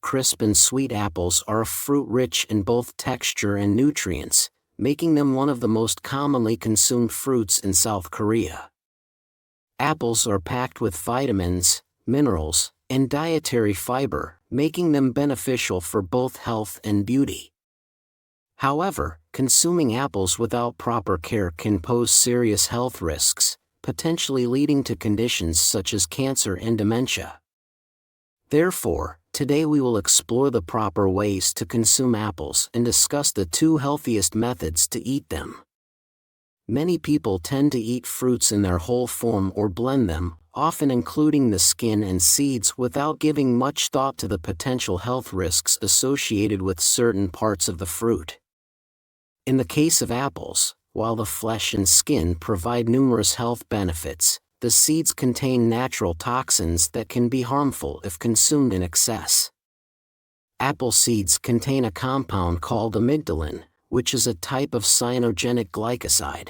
crisp and sweet apples are a fruit rich in both texture and nutrients, making them one of the most commonly consumed fruits in South Korea. Apples are packed with vitamins, minerals, and dietary fiber, making them beneficial for both health and beauty. However, consuming apples without proper care can pose serious health risks, potentially leading to conditions such as cancer and dementia. Therefore, today we will explore the proper ways to consume apples and discuss the 2 healthiest methods to eat them. Many people tend to eat fruits in their whole form or blend them, often including the skin and seeds without giving much thought to the potential health risks associated with certain parts of the fruit. In the case of apples, while the flesh and skin provide numerous health benefits, the seeds contain natural toxins that can be harmful if consumed in excess. Apple seeds contain a compound called amygdalin, which is a type of cyanogenic glycoside.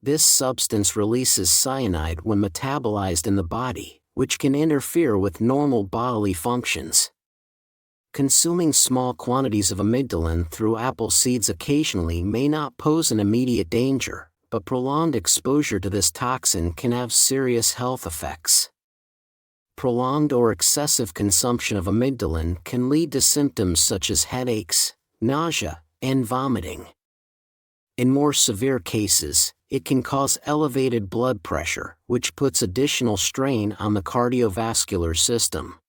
This substance releases cyanide when metabolized in the body, which can interfere with normal bodily functions. Consuming small quantities of amygdalin through apple seeds occasionally may not pose an immediate danger, but prolonged exposure to this toxin can have serious health effects. Prolonged or excessive consumption of amygdalin can lead to symptoms such as headaches, nausea, and vomiting. In more severe cases, it can cause elevated blood pressure, which puts additional strain on the cardiovascular system.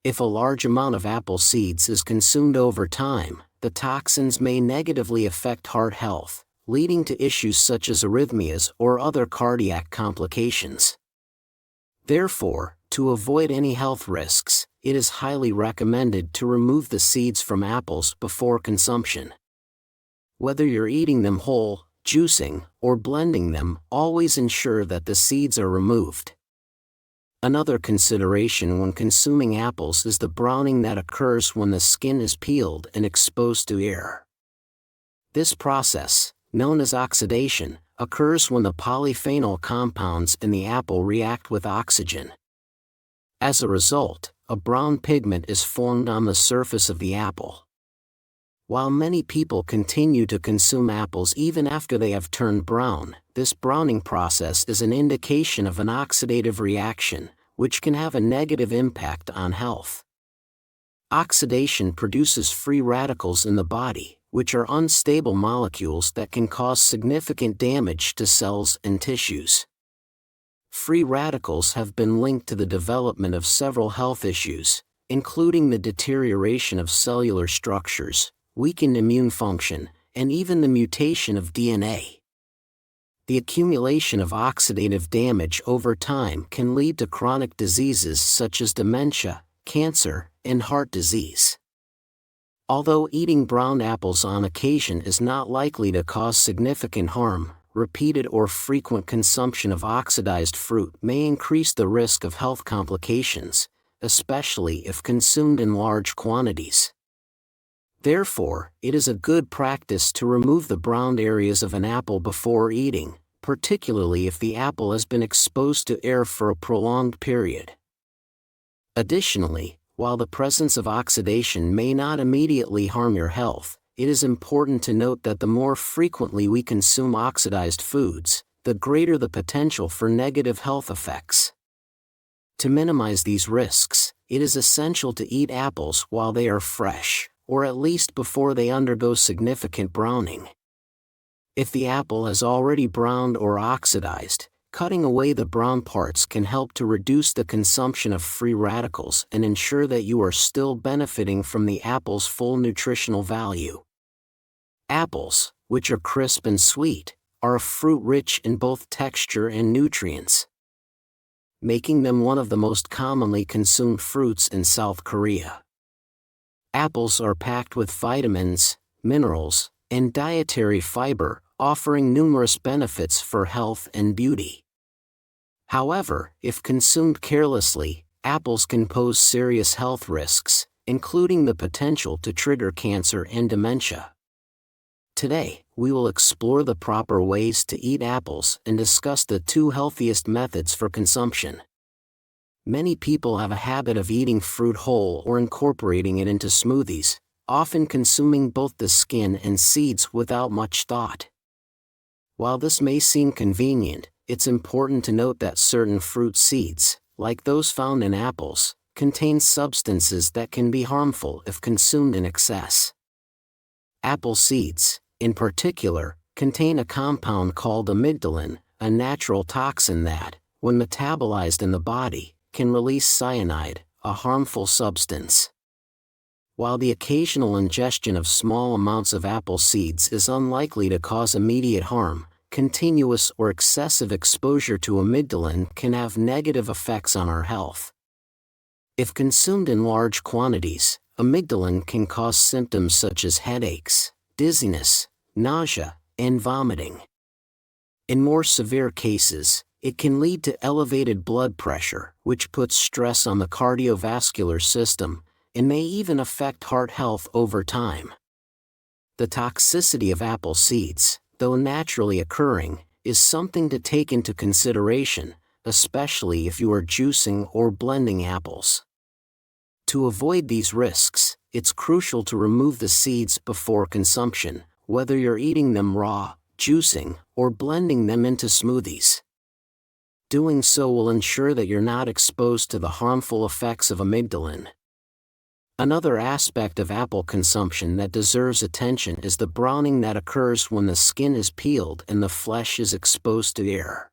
If a large amount of apple seeds is consumed over time, the toxins may negatively affect heart health, leading to issues such as arrhythmias or other cardiac complications. Therefore, to avoid any health risks, it is highly recommended to remove the seeds from apples before consumption. Whether you're eating them whole, juicing, or blending them, always ensure that the seeds are removed. Another consideration when consuming apples is the browning that occurs when the skin is peeled and exposed to air. This process, known as oxidation, occurs when the polyphenol compounds in the apple react with oxygen. As a result, a brown pigment is formed on the surface of the apple. While many people continue to consume apples even after they have turned brown, this browning process is an indication of an oxidative reaction, which can have a negative impact on health. Oxidation produces free radicals in the body, which are unstable molecules that can cause significant damage to cells and tissues. Free radicals have been linked to the development of several health issues, including the deterioration of cellular structures, weakened immune function, and even the mutation of DNA. The accumulation of oxidative damage over time can lead to chronic diseases such as dementia, cancer, and heart disease. Although eating brown apples on occasion is not likely to cause significant harm, repeated or frequent consumption of oxidized fruit may increase the risk of health complications, especially if consumed in large quantities. Therefore, it is a good practice to remove the browned areas of an apple before eating, particularly if the apple has been exposed to air for a prolonged period. Additionally, while the presence of oxidation may not immediately harm your health, it is important to note that the more frequently we consume oxidized foods, the greater the potential for negative health effects. To minimize these risks, it is essential to eat apples while they are fresh, or at least before they undergo significant browning. If the apple has already browned or oxidized, cutting away the brown parts can help to reduce the consumption of free radicals and ensure that you are still benefiting from the apple's full nutritional value. Apples, which are crisp and sweet, are a fruit rich in both texture and nutrients, making them one of the most commonly consumed fruits in South Korea. Apples are packed with vitamins, minerals, and dietary fiber, offering numerous benefits for health and beauty. However, if consumed carelessly, apples can pose serious health risks, including the potential to trigger cancer and dementia. Today, we will explore the proper ways to eat apples and discuss the 2 healthiest methods for consumption. Many people have a habit of eating fruit whole or incorporating it into smoothies, often consuming both the skin and seeds without much thought. While this may seem convenient, it's important to note that certain fruit seeds, like those found in apples, contain substances that can be harmful if consumed in excess. Apple seeds, in particular, contain a compound called amygdalin, a natural toxin that, when metabolized in the body, can release cyanide, a harmful substance. While the occasional ingestion of small amounts of apple seeds is unlikely to cause immediate harm, continuous or excessive exposure to amygdalin can have negative effects on our health. If consumed in large quantities, amygdalin can cause symptoms such as headaches, dizziness, nausea, and vomiting. In more severe cases, it can lead to elevated blood pressure, which puts stress on the cardiovascular system, and may even affect heart health over time. The toxicity of apple seeds, though naturally occurring, is something to take into consideration, especially if you are juicing or blending apples. To avoid these risks, it's crucial to remove the seeds before consumption, whether you're eating them raw, juicing, or blending them into smoothies. Doing so will ensure that you're not exposed to the harmful effects of amygdalin. Another aspect of apple consumption that deserves attention is the browning that occurs when the skin is peeled and the flesh is exposed to air.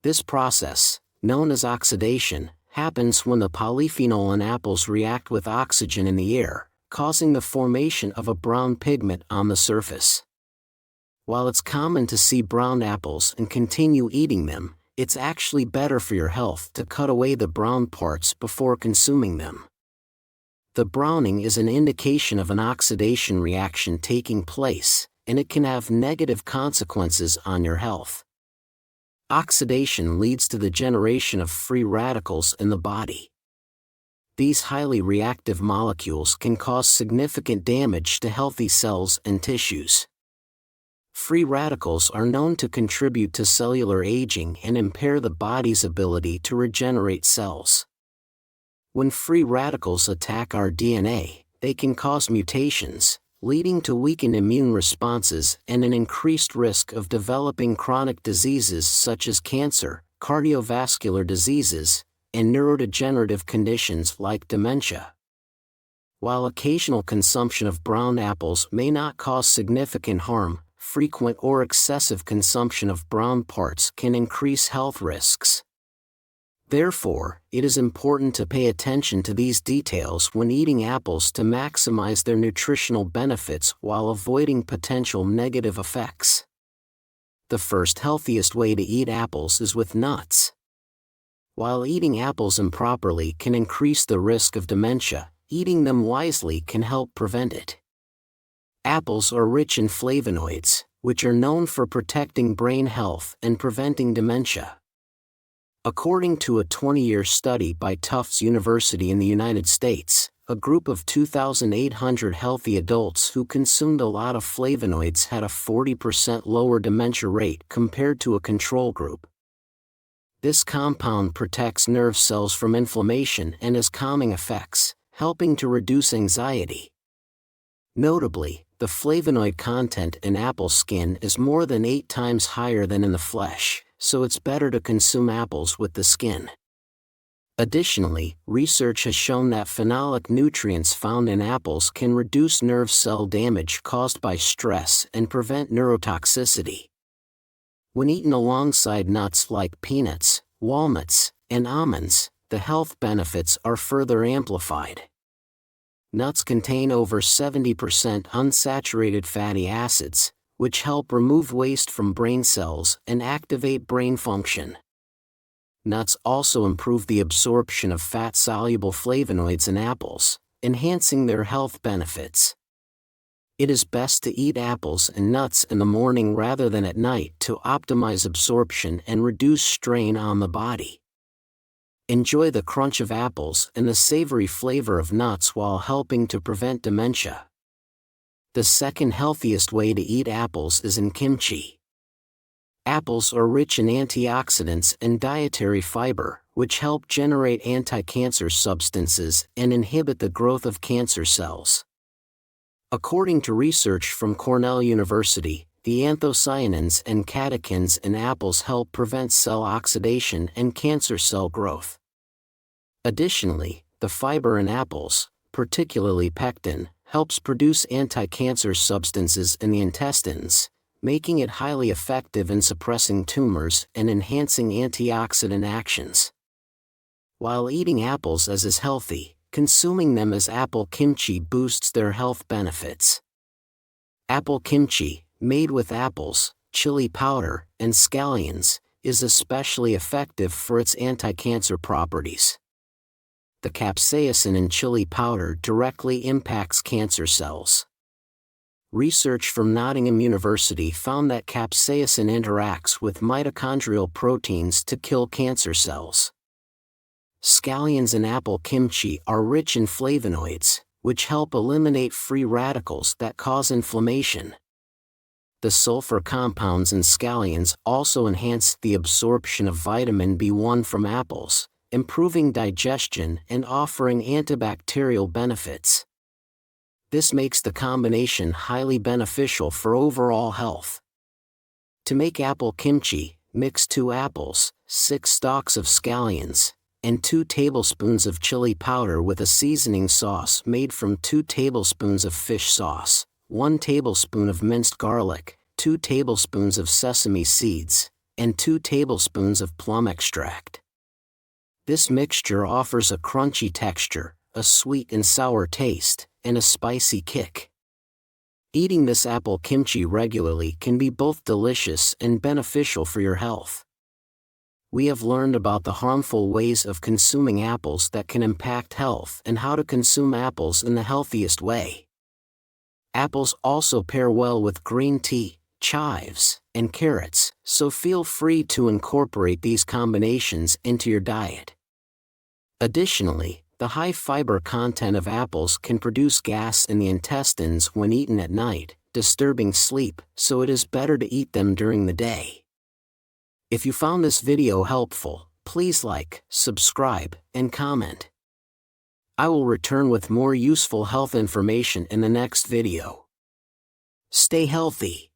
This process, known as oxidation, happens when the polyphenol in apples react with oxygen in the air, causing the formation of a brown pigment on the surface. While it's common to see brown apples and continue eating them, it's actually better for your health to cut away the brown parts before consuming them. The browning is an indication of an oxidation reaction taking place, and it can have negative consequences on your health. Oxidation leads to the generation of free radicals in the body. These highly reactive molecules can cause significant damage to healthy cells and tissues. Free radicals are known to contribute to cellular aging and impair the body's ability to regenerate cells. When free radicals attack our DNA, they can cause mutations, leading to weakened immune responses and an increased risk of developing chronic diseases such as cancer, cardiovascular diseases, and neurodegenerative conditions like dementia. While occasional consumption of brown apples may not cause significant harm, frequent or excessive consumption of brown parts can increase health risks. Therefore, it is important to pay attention to these details when eating apples to maximize their nutritional benefits while avoiding potential negative effects. The first healthiest way to eat apples is with nuts. While eating apples improperly can increase the risk of dementia, eating them wisely can help prevent it. Apples are rich in flavonoids, which are known for protecting brain health and preventing dementia. According to a 20-year study by Tufts University in the United States, a group of 2,800 healthy adults who consumed a lot of flavonoids had a 40% lower dementia rate compared to a control group. This compound protects nerve cells from inflammation and has calming effects, helping to reduce anxiety. Notably, the flavonoid content in apple skin is more than 8 times higher than in the flesh, so it's better to consume apples with the skin. Additionally, research has shown that phenolic nutrients found in apples can reduce nerve cell damage caused by stress and prevent neurotoxicity. When eaten alongside nuts like peanuts, walnuts, and almonds, the health benefits are further amplified. Nuts contain over 70% unsaturated fatty acids, which help remove waste from brain cells and activate brain function. Nuts also improve the absorption of fat-soluble flavonoids in apples, enhancing their health benefits. It is best to eat apples and nuts in the morning rather than at night to optimize absorption and reduce strain on the body. Enjoy the crunch of apples and the savory flavor of nuts while helping to prevent dementia. The second healthiest way to eat apples is in kimchi. Apples are rich in antioxidants and dietary fiber, which help generate anti-cancer substances and inhibit the growth of cancer cells. According to research from Cornell University, the anthocyanins and catechins in apples help prevent cell oxidation and cancer cell growth. Additionally, the fiber in apples, particularly pectin, helps produce anti-cancer substances in the intestines, making it highly effective in suppressing tumors and enhancing antioxidant actions. While eating apples as is healthy, consuming them as apple kimchi boosts their health benefits. Apple kimchi, made with apples, chili powder, and scallions, is especially effective for its anti-cancer properties. The capsaicin in chili powder directly impacts cancer cells. Research from Nottingham University found that capsaicin interacts with mitochondrial proteins to kill cancer cells. Scallions in apple kimchi are rich in flavonoids, which help eliminate free radicals that cause inflammation. The sulfur compounds in scallions also enhance the absorption of vitamin B1 from apples, improving digestion and offering antibacterial benefits. This makes the combination highly beneficial for overall health. To make apple kimchi, mix 2 apples, 6 stalks of scallions, and 2 tablespoons of chili powder with a seasoning sauce made from 2 tablespoons of fish sauce, 1 tablespoon of minced garlic, 2 tablespoons of sesame seeds, and 2 tablespoons of plum extract. This mixture offers a crunchy texture, a sweet and sour taste, and a spicy kick. Eating this apple kimchi regularly can be both delicious and beneficial for your health. We have learned about the harmful ways of consuming apples that can impact health and how to consume apples in the healthiest way. Apples also pair well with green tea, chives, and carrots, so feel free to incorporate these combinations into your diet. Additionally, the high fiber content of apples can produce gas in the intestines when eaten at night, disturbing sleep, so it is better to eat them during the day. If you found this video helpful, please like, subscribe, and comment. I will return with more useful health information in the next video. Stay healthy.